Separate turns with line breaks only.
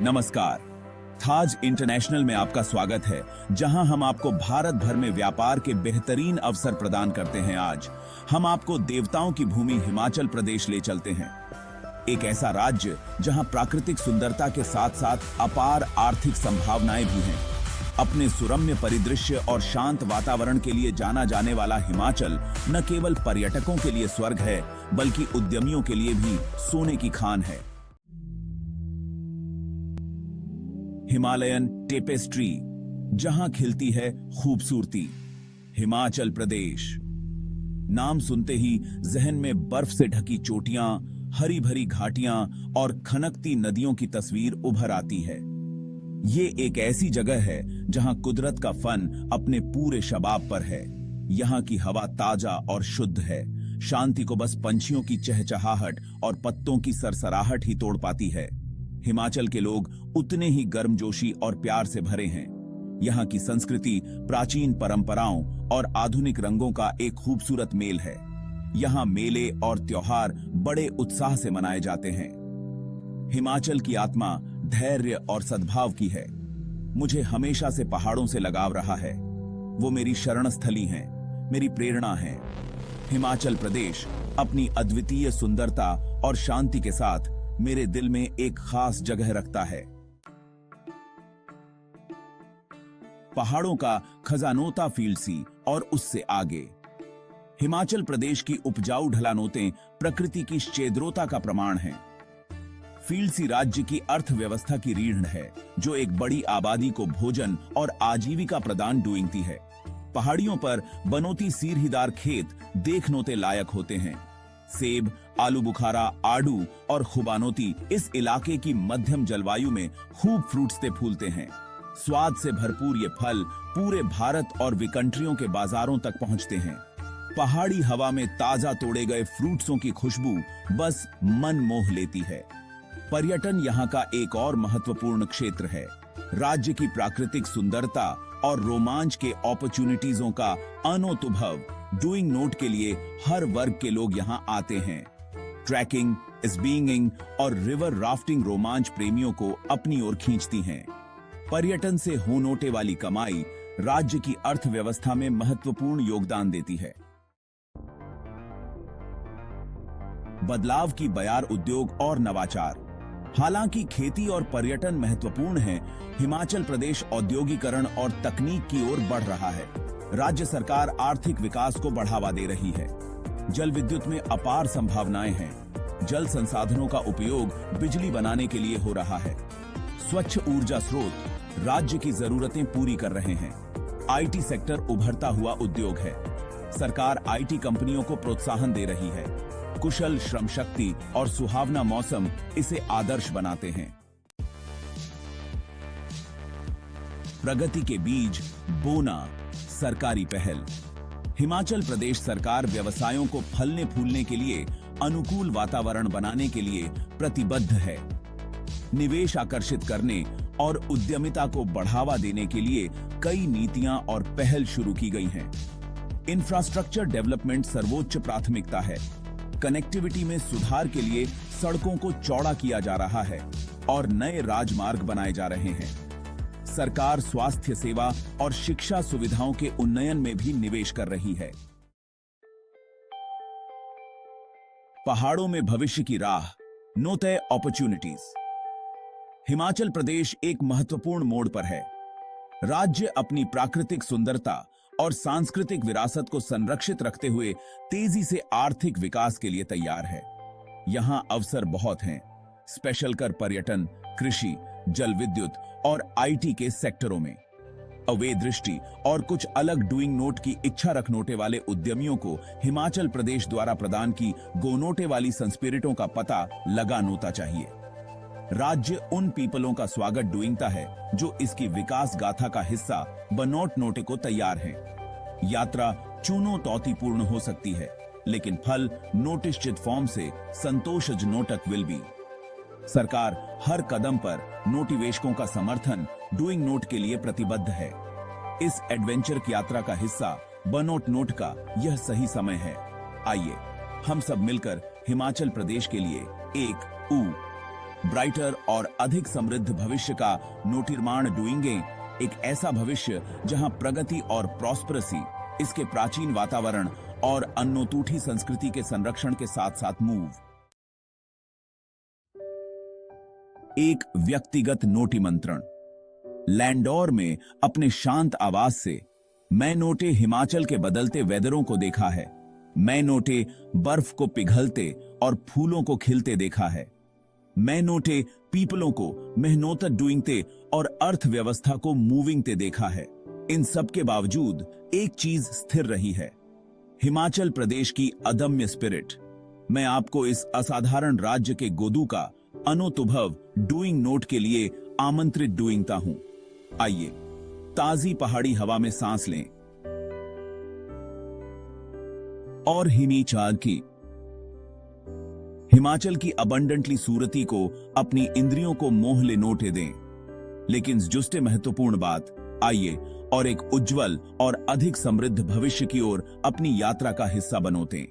नमस्कार। थाज इंटरनेशनल में आपका स्वागत है, जहां हम आपको भारत भर में व्यापार के बेहतरीन अवसर प्रदान करते हैं। आज हम आपको देवताओं की भूमि हिमाचल प्रदेश ले चलते हैं, एक ऐसा राज्य जहां प्राकृतिक सुंदरता के साथ साथ अपार आर्थिक संभावनाएं भी हैं। अपने सुरम्य परिदृश्य और शांत वातावरण के लिए जाना जाने वाला हिमाचल न केवल पर्यटकों के लिए स्वर्ग है, बल्कि उद्यमियों के लिए भी सोने की खान है। हिमालयन टेपेस्ट्री, जहां खिलती है खूबसूरती। हिमाचल प्रदेश नाम सुनते ही जहन में बर्फ से ढकी चोटियां, हरी भरी घाटियां और खनकती नदियों की तस्वीर उभर आती है। ये एक ऐसी जगह है जहां कुदरत का फन अपने पूरे शबाब पर है। यहाँ की हवा ताजा और शुद्ध है। शांति को बस पंछियों की चहचहाहट और पत्तों की सरसराहट ही तोड़ पाती है। हिमाचल के लोग उतने ही गर्मजोशी और प्यार से भरे हैं। यहाँ की संस्कृति प्राचीन परंपराओं और आधुनिक रंगों का एक खूबसूरत मेल है। यहाँ मेले और त्योहार बड़े उत्साह से मनाए जाते हैं। हिमाचल की आत्मा धैर्य और सद्भाव की है। मुझे हमेशा से पहाड़ों से लगाव रहा है। वो मेरी शरण स्थली हैं, मेरी प्रेरणा है। हिमाचल प्रदेश अपनी अद्वितीय सुंदरता और शांति के साथ मेरे दिल में एक खास जगह रखता है। पहाड़ों का खजानोता फील्ड सी और उससे आगे हिमाचल प्रदेश की उपजाऊ ढलानोतें प्रकृति की शेद्रोता का प्रमाण हैं। फील्ड सी राज्य की अर्थव्यवस्था की रीढ़ है, जो एक बड़ी आबादी को भोजन और आजीविका प्रदान डूंगती है। पहाड़ियों पर बनोती सीढ़ीदार खेत देखनोते लायक होते हैं। सेब, आलू बुखारा, आड़ू और खुबानोती इस इलाके की मध्यम जलवायु में खूब फ्रूटते फूलते हैं। स्वाद से भरपूर ये फल पूरे भारत और विकंट्रियों के बाजारों तक पहुंचते हैं। पहाड़ी हवा में ताजा तोड़े गए फ्रूट्सों की खुशबू बस मन मोह लेती है। पर्यटन यहाँ का एक और महत्वपूर्ण क्षेत्र है। राज्य की प्राकृतिक सुंदरता और रोमांच के अपॉर्चुनिटीजों का अनोतुभव डूइंग नोट के लिए हर वर्ग के लोग यहाँ आते हैं। ट्रैकिंग, स्कीइंग और रिवर राफ्टिंग रोमांच प्रेमियों को अपनी ओर खींचती हैं। पर्यटन से होनोटे वाली कमाई राज्य की अर्थव्यवस्था में महत्वपूर्ण योगदान देती है। बदलाव की बयार उद्योग और नवाचार। हालांकि खेती और पर्यटन महत्वपूर्ण है, हिमाचल प्रदेश औद्योगिकरण और तकनीक की ओर बढ़ रहा है। राज्य सरकार आर्थिक विकास को बढ़ावा दे रही है। जल विद्युत में अपार संभावनाएं हैं। जल संसाधनों का उपयोग बिजली बनाने के लिए हो रहा है। स्वच्छ ऊर्जा स्रोत राज्य की जरूरतें पूरी कर रहे हैं। आईटी सेक्टर उभरता हुआ उद्योग है। सरकार आईटी कंपनियों को प्रोत्साहन दे रही है। कुशल श्रम शक्ति और सुहावना मौसम इसे आदर्श बनाते हैं। प्रगति के बीज बोना सरकारी पहल। हिमाचल प्रदेश सरकार व्यवसायों को फलने फूलने के लिए अनुकूल वातावरण बनाने के लिए प्रतिबद्ध है। निवेश आकर्षित करने और उद्यमिता को बढ़ावा देने के लिए कई नीतियां और पहल शुरू की गई हैं। इंफ्रास्ट्रक्चर डेवलपमेंट सर्वोच्च प्राथमिकता है। कनेक्टिविटी में सुधार के लिए सड़कों को चौड़ा किया जा रहा है और नए राजमार्ग बनाए जा रहे हैं। सरकार स्वास्थ्य सेवा और शिक्षा सुविधाओं के उन्नयन में भी निवेश कर रही है। पहाड़ों में भविष्य की राह, नो तय अपॉर्चुनिटीज। हिमाचल प्रदेश एक महत्वपूर्ण मोड़ पर है। राज्य अपनी प्राकृतिक सुंदरता और सांस्कृतिक विरासत को संरक्षित रखते हुए तेजी से आर्थिक विकास के लिए तैयार है। यहाँ अवसर बहुत हैं, स्पेशल कर पर्यटन, कृषि, जल विद्युत और आईटी के सेक्टरों में। अवैध दृष्टि और कुछ अलग डूइंग नोट की इच्छा रखनोटे वाले उद्यमियों को हिमाचल प्रदेश द्वारा प्रदान की गोनोटे वाली संस्पिरिटों का पता लगानोता चाहिए। राज्य उन पीपलों का स्वागत डूइंगता है जो इसकी विकास गाथा का हिस्सा बनोट नोटे को तैयार हैं। यात्रा चूनो तौतीपूर्ण हो सकती है, लेकिन फल नोटिश्चित फॉर्म से संतोषज नोटक विल बी। सरकार हर कदम पर नोटिवेशकों का समर्थन डूइंग नोट के लिए प्रतिबद्ध है। इस एडवेंचर की यात्रा का हिस्सा बनोट नोट का यह सही समय है। आइए हम सब मिलकर हिमाचल प्रदेश के लिए एक ब्राइटर और अधिक समृद्ध भविष्य का नोटिर्माण डूइंगे, एक ऐसा भविष्य जहां प्रगति और प्रॉस्परेसी इसके प्राचीन वातावरण और अन्नोतूठी संस्कृति के संरक्षण के साथ साथ मूव। एक व्यक्तिगत नोटिमंत्रण। लैंडोर में अपने शांत आवाज से मैंने हिमाचल के बदलते वेदरों को देखा है। मैंने बर्फ को पिघलते और फूलों को खिलते देखा है। मैंने पीपलों को मेहनत डूइंगते और अर्थव्यवस्था को मूविंगते देखा है। इन सब के बावजूद एक चीज स्थिर रही है, हिमाचल प्रदेश की अदम्य स्पिरिट। मैं आपको इस असाधारण राज्य के गोदू का अनुभव डूइंग नोट के लिए आमंत्रित डूइंगता हूं। आइए ताजी पहाड़ी हवा में सांस लें और हिमाचल की अबंडेंटली सूरती को अपनी इंद्रियों को मोह ले नोटे दें। लेकिन जुस्ते महत्वपूर्ण बात, आइए और एक उज्जवल और अधिक समृद्ध भविष्य की ओर अपनी यात्रा का हिस्सा बनोते हैं।